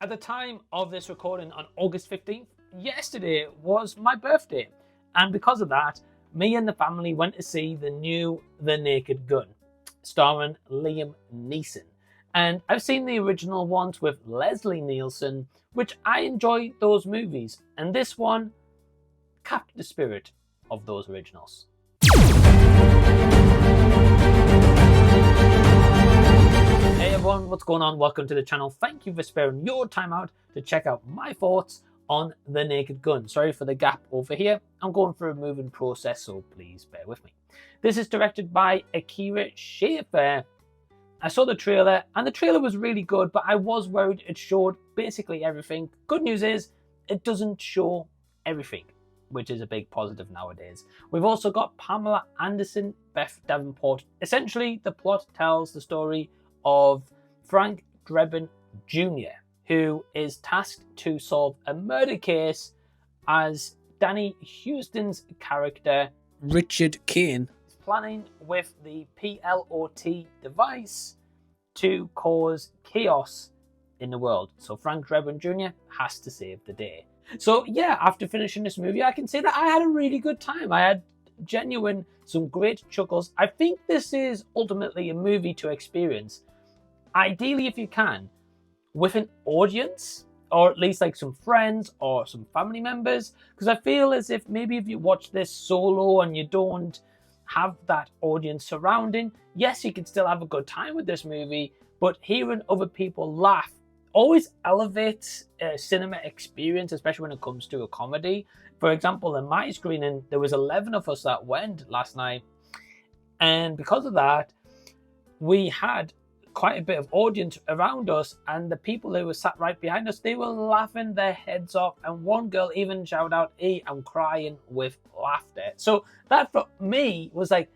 At the time of this recording on August 15th, yesterday was my birthday. And because of that, me and the family went to see the new The Naked Gun, starring Liam Neeson. And I've seen the original ones with Leslie Nielsen, which I enjoy those movies. And this one capped the spirit of those originals. Hey everyone, what's going on? Welcome to the channel. Thank you for sparing your time out to check out my thoughts on The Naked Gun. Sorry for the gap over here. I'm going through a moving process, so please bear with me. This is directed by Akira Schaffer. I saw the trailer, and the trailer was really good, but I was worried it showed basically everything. Good news is, it doesn't show everything, which is a big positive nowadays. We've also got Pamela Anderson, Beth Davenport. Essentially, the plot tells the story of Frank Drebin Jr., who is tasked to solve a murder case as Danny Huston's character, Richard Kane, is planning with the PLOT device to cause chaos in the world. So Frank Drebin Jr. has to save the day. So yeah, after finishing this movie, I can say that I had a really good time. I had some great chuckles. I think this is ultimately a movie to experience, ideally if you can, with an audience, or at least like some friends or some family members, because I feel as if maybe if you watch this solo and you don't have that audience surrounding, yes, you can still have a good time with this movie, but hearing other people laugh always elevates a cinema experience, especially when it comes to a comedy. For example, in my screening, there was 11 of us that went last night, and because of that, we had quite a bit of audience around us, and the people who were sat right behind us, they were laughing their heads off, and one girl even shouted out, "Hey, I'm crying," with laughter. So that for me was like,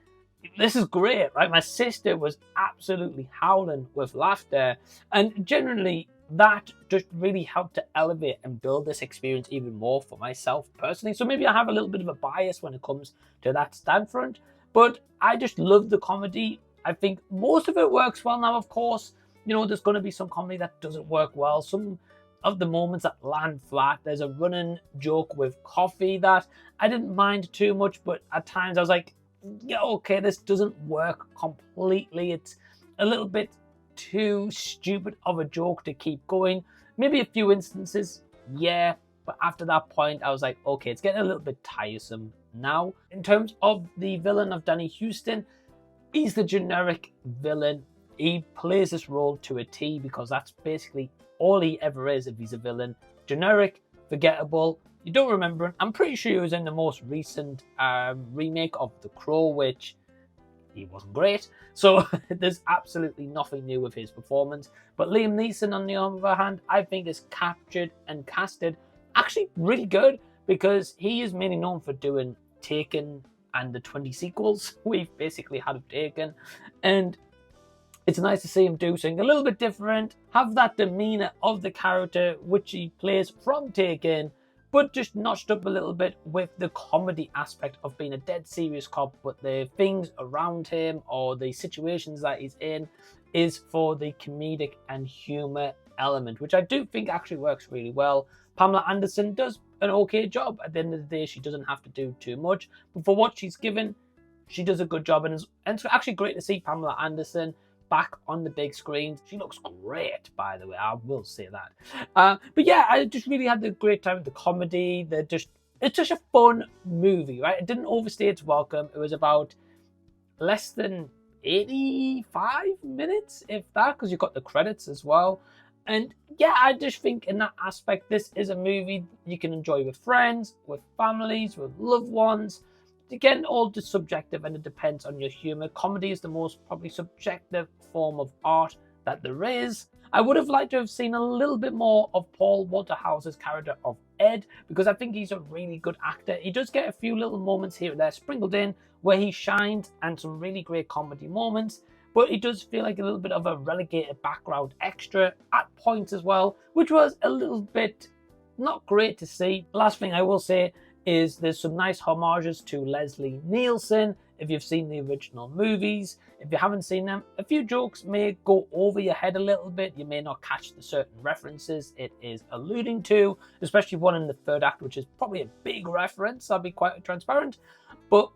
this is great, right? My sister was absolutely howling with laughter, and generally that just really helped to elevate and build this experience even more for myself personally. So maybe I have a little bit of a bias when it comes to that standpoint, but I just love the comedy. I think most of it works well. Now, of course, you know, there's going to be some comedy that doesn't work well. Some of the moments that land flat. There's a running joke with coffee that I didn't mind too much, but at times I was like, yeah, okay, this doesn't work completely. It's a little bit too stupid of a joke to keep going. Maybe a few instances, yeah, but after that point, I was like, okay, it's getting a little bit tiresome now. In terms of the villain of Danny Huston, he's the generic villain. He plays this role to a T because that's basically all he ever is if he's a villain. Generic, forgettable, you don't remember him. I'm pretty sure he was in the most recent remake of The Crow, which he wasn't great. So there's absolutely nothing new with his performance. But Liam Neeson, on the other hand, I think is captured and casted actually really good, because he is mainly known for doing Taken and the 20 sequels we've basically had of Taken, and it's nice to see him do something a little bit different, have that demeanor of the character which he plays from Taken, but just notched up a little bit with the comedy aspect of being a dead serious cop, but the things around him or the situations that he's in is for the comedic and humor element, which I do think actually works really well. Pamela Anderson does an okay job. At the end of the day, she doesn't have to do too much, but for what she's given, she does a good job, and it's actually great to see Pamela Anderson back on the big screen. She looks great, by the way, I will say that. But yeah, I just really had a great time with the comedy. It's just a fun movie, right? It didn't overstay its welcome. It was about less than 85 minutes, if that, because you've got the credits as well. And yeah, I just think in that aspect, this is a movie you can enjoy with friends, with families, with loved ones. Again, all just subjective, and it depends on your humor. Comedy is the most probably subjective form of art that there is. I would have liked to have seen a little bit more of Paul Walter Hauser's character of Ed, because I think he's a really good actor. He does get a few little moments here and there sprinkled in where he shines, and some really great comedy moments, but it does feel like a little bit of a relegated background extra at points as well, which was a little bit not great to see. Last thing I will say is there's some nice homages to Leslie Nielsen if you've seen the original movies. If you haven't seen them, a few jokes may go over your head a little bit. You may not catch the certain references it is alluding to, especially one in the third act, which is probably a big reference. I'll be quite transparent. But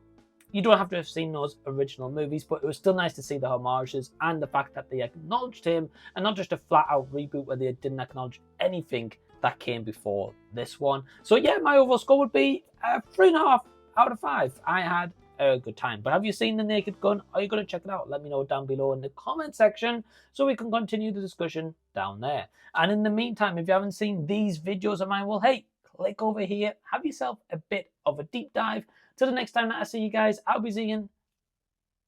you don't have to have seen those original movies, but it was still nice to see the homages and the fact that they acknowledged him, and not just a flat-out reboot where they didn't acknowledge anything that came before this one. So yeah, my overall score would be 3.5 out of 5. I had a good time. But have you seen The Naked Gun? Are you going to check it out? Let me know down below in the comment section so we can continue the discussion down there. And in the meantime, if you haven't seen these videos of mine, well, hey, click over here, have yourself a bit of a deep dive. Till the next time that I see you guys, I'll be seeing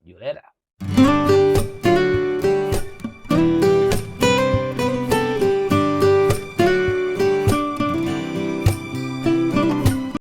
you later.